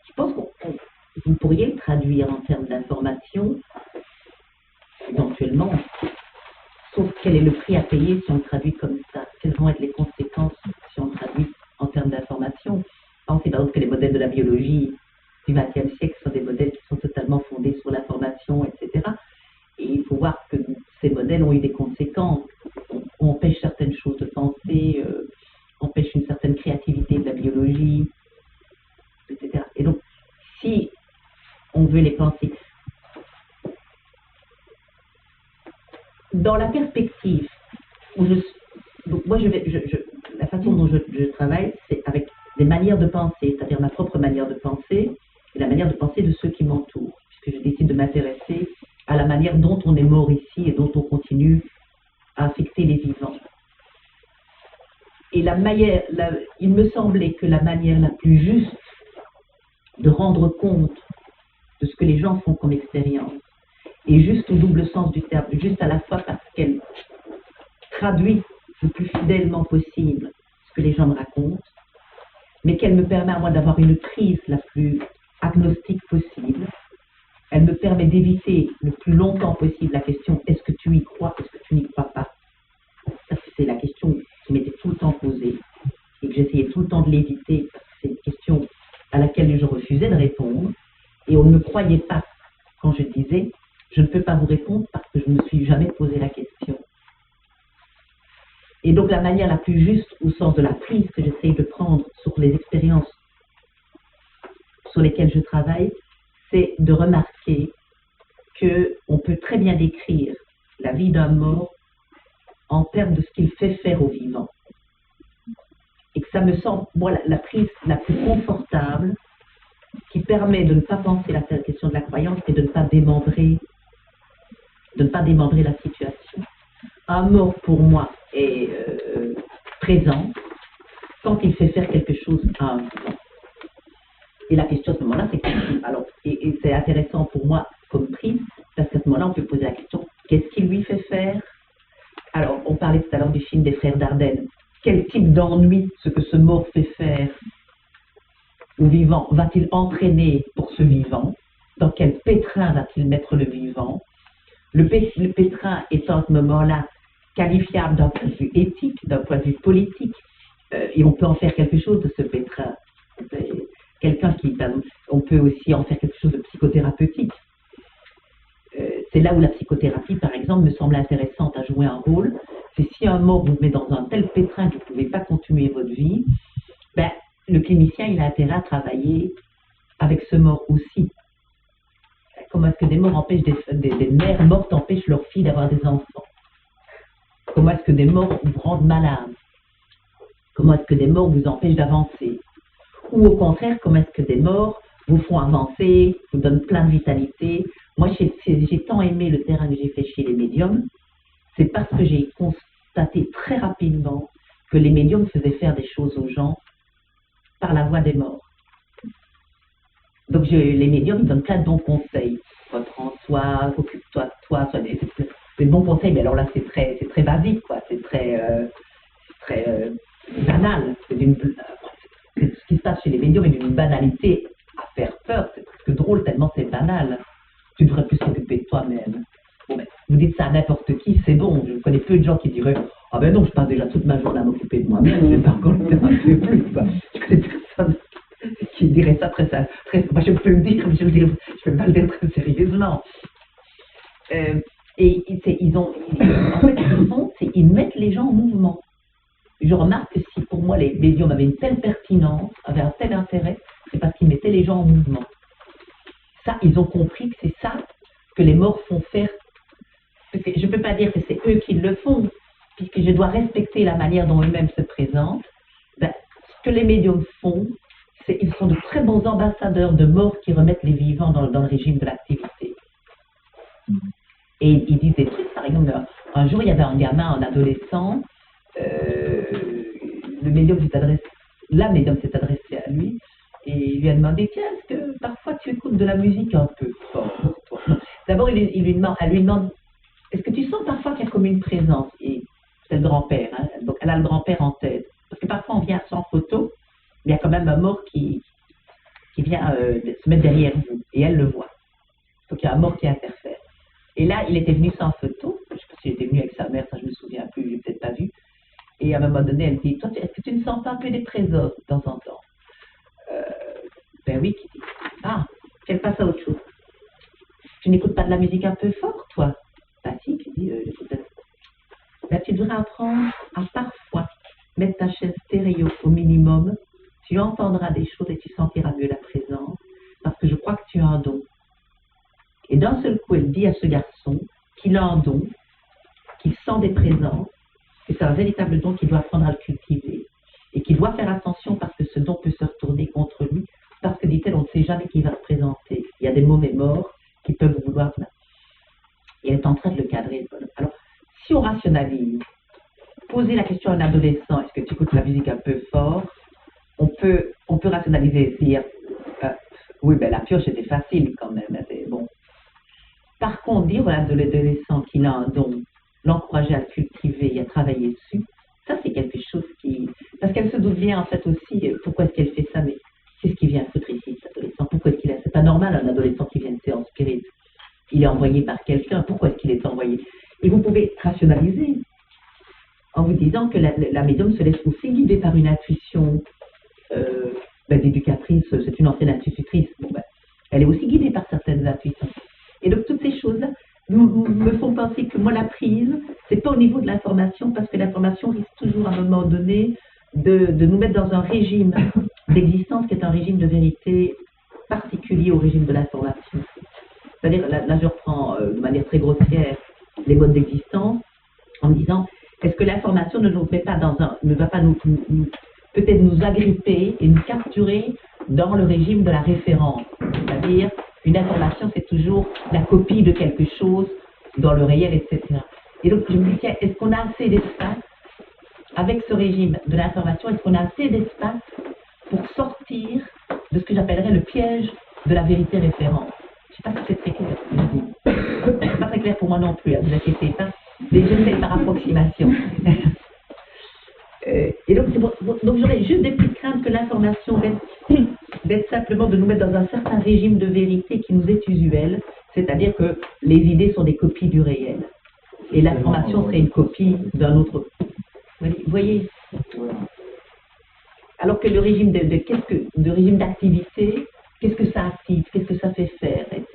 Je pense que vous pourriez le traduire en termes d'information, éventuellement, sauf quel est le prix à payer si on le traduit comme ça, quelles vont être les conséquences si on le traduit en termes d'information. Pensez par exemple que les modèles de la biologie du XXe siècle sont des modèles qui sont totalement fondés sur l'information, etc. Et il faut voir que ces modèles ont eu des conséquences. On empêche certaines choses de penser, empêche une certaine créativité de la biologie, etc. Et donc, si on veut les penser dans la perspective où donc moi la façon dont je travaille, c'est avec des manières de penser, c'est-à-dire ma propre manière de penser et la manière de penser de ceux qui m'entourent, puisque je décide de m'intéresser à la manière dont on est mort ici et dont on continue à affecter les vivants. Et il me semblait que la manière la plus juste de rendre compte de ce que les gens font comme expérience, et juste au double sens du terme, juste à la fois parce qu'elle traduit le plus fidèlement possible ce que les gens me racontent, mais qu'elle me permet à moi d'avoir une prise la plus agnostique possible. Elle me permet d'éviter le plus longtemps possible la question « est-ce que tu y crois, est-ce que tu n'y crois pas ?» Ça, c'est la question qui m'était tout le temps posée et que j'essayais tout le temps de l'éviter parce que c'est une question à laquelle je refusais de répondre et on ne me croyait pas quand je disais « je ne peux pas vous répondre parce que je ne me suis jamais posé la question ». Et donc la manière la plus juste au sens de la prise que j'essaye de prendre sur les expériences sur lesquelles je travaille, c'est de remarquer qu'on peut très bien décrire la vie d'un mort en termes de ce qu'il fait faire aux vivants. Et que ça me semble, moi, la prise la plus confortable qui permet de ne pas penser la question de la croyance et de ne pas démembrer la situation. Un mort, pour moi, est présent quand il fait faire quelque chose à un vivant. Et la question à ce moment-là, c'est et c'est intéressant pour moi comme prise, parce qu'à ce moment-là, on peut poser la question, qu'est-ce qu'il lui fait faire? Alors, on parlait tout à l'heure du film des Frères Dardenne. Quel type d'ennui ce que ce mort fait faire au vivant va-t-il entraîner pour ce vivant? Dans quel pétrin va-t-il mettre le vivant? Le pétrin est à ce moment-là qualifiable d'un point de vue éthique, d'un point de vue politique, et on peut en faire quelque chose de ce pétrin. On peut aussi en faire quelque chose de psychothérapeutique. C'est là où la psychothérapie, par exemple, me semble intéressante à jouer un rôle. C'est si un mort vous met dans un tel pétrin que vous ne pouvez pas continuer votre vie, ben, le clinicien il a intérêt à travailler avec ce mort aussi. Comment est-ce que des morts empêchent des mères mortes empêchent leurs filles d'avoir des enfants? Comment est-ce que des morts vous rendent malade? Comment est-ce que des morts vous empêchent d'avancer? Ou au contraire, comment est-ce que des morts vous font avancer, vous donnent plein de vitalité? Moi, j'ai tant aimé le terrain que j'ai fait chez les médiums, c'est parce que j'ai constaté très rapidement que les médiums faisaient faire des choses aux gens par la voix des morts. Donc les médiums, ils donnent plein de bons conseils. Reprends-toi, occupe-toi de toi, c'est de bons conseils, mais alors là, c'est très basique, quoi. C'est très banal. Ce qui se passe chez les médiums est d'une banalité à faire peur, c'est presque drôle tellement c'est banal. Tu devrais plus t'occuper de toi-même. Bon, ben, vous dites ça à n'importe qui, c'est bon. Je connais peu de gens qui diraient « Ah ben non, je passe déjà toute ma journée à m'occuper de moi-même, je ne vais pas encore le faire plus. » Je connais personne qui dirait ça très moi je peux le dire, mais je ne peux pas le dire très sérieusement. En fait, ils mettent les gens en mouvement. Je remarque que si pour moi les médiums avaient une telle pertinence, avaient un tel intérêt, c'est parce qu'ils mettaient les gens en mouvement. Ça, ils ont compris que c'est ça que les morts font faire. Parce que je ne peux pas dire que c'est eux qui le font, puisque je dois respecter la manière dont eux-mêmes se présentent. Ben, ce que les médiums font, c'est qu'ils sont de très bons ambassadeurs de morts qui remettent les vivants dans le régime de l'activité. Et ils disent des trucs, par exemple, un jour il y avait un gamin, un adolescent, la médium s'est adressée à lui et il lui a demandé, tiens, est-ce que parfois tu écoutes de la musique un peu fort pour toi? D'abord, elle lui demande, est-ce que tu sens parfois qu'il y a comme une présence? Et c'est le grand-père, hein? Donc elle a le grand-père en tête. Parce que parfois on vient sans photo, mais il y a quand même un mort qui qui vient se mettre derrière vous, et elle le voit. Donc il y a un mort qui interfère. Et là, il était venu sans photo, je ne sais pas s'il était venu avec sa mère, ça je me souviens plus, je l'ai peut-être pas vu. Et à un moment donné, elle dit, toi, est-ce que tu ne sens pas un peu des présors de temps en temps? Ben oui, qui dit, ah, qu'elle passe à autre chose. Tu n'écoutes pas de la musique un peu fort, toi? Bah si, qui dit, j'écoute. Ben, tu devrais apprendre à parfois mettre ta chaîne stéréo au minimum. Tu entendras des choses et tu sentiras mieux la présence, parce que je crois que tu as un don. Et d'un seul coup, elle dit à ce garçon qu'il a un don, qu'il sent des présences, que c'est un véritable don qu'il doit apprendre à le cultiver, et qu'il doit faire attention parce que ce don peut se retourner contre lui, parce que, dit-elle, on ne sait jamais qui va se présenter. Il y a des mauvais morts qui peuvent vouloir. Et elle est en train de le cadrer. Alors, si on rationalise, poser la question à un adolescent, est-ce que tu écoutes la musique un peu fort? On peut rationaliser et dire, oui, ben la pioche était facile quand même. Bon. Par contre, dire à l'adolescent qu'il a un don, l'encourager à le cultiver et à travailler dessus, ça c'est quelque chose qui... Parce qu'elle se doute bien en fait aussi, pourquoi est-ce qu'elle fait ça, mais c'est ce qui vient foutre ici, cet adolescent. Pourquoi est-ce qu'il a... C'est pas normal un adolescent qui vient de séance spirit. Il est envoyé par quelqu'un, pourquoi est-ce qu'il est envoyé? Et vous pouvez rationaliser en vous disant que la médium se laisse aussi guider par une intuition d'éducatrice, c'est une ancienne institutrice, bon, ben, elle est aussi guidée par certaines intuitions. Et donc toutes ces choses-là me font penser que moi la prise, c'est pas au niveau de l'information, parce que l'information risque toujours à un moment donné de nous mettre dans un régime d'existence qui est un régime de vérité particulier au régime de l'information. C'est-à-dire, là je reprends de manière très grossière les modes d'existence en me disant, est-ce que l'information ne nous met pas ne va pas peut-être nous agripper et nous capturer dans le régime de la référence? C'est-à-dire, une information, c'est toujours la copie de quelque chose dans le réel, etc. Et donc, je me dis, tiens, est-ce qu'on a assez d'espace avec ce régime de l'information? Est-ce qu'on a assez d'espace pour sortir de ce que j'appellerais le piège de la vérité référente? Je ne sais pas si c'est très clair ce que je dis. C'est pas très clair pour moi non plus, ne vous inquiétez pas. Mais je fais par approximation. Et donc, donc j'aurais juste des petites craintes que l'information d'être simplement de nous mettre dans un certain régime de vérité qui nous est usuel, c'est-à-dire que les idées sont des copies du réel. Et l'information serait une copie d'un autre. Vous voyez? Alors que le régime de régime d'activité, qu'est-ce que ça active? Qu'est-ce que ça fait faire?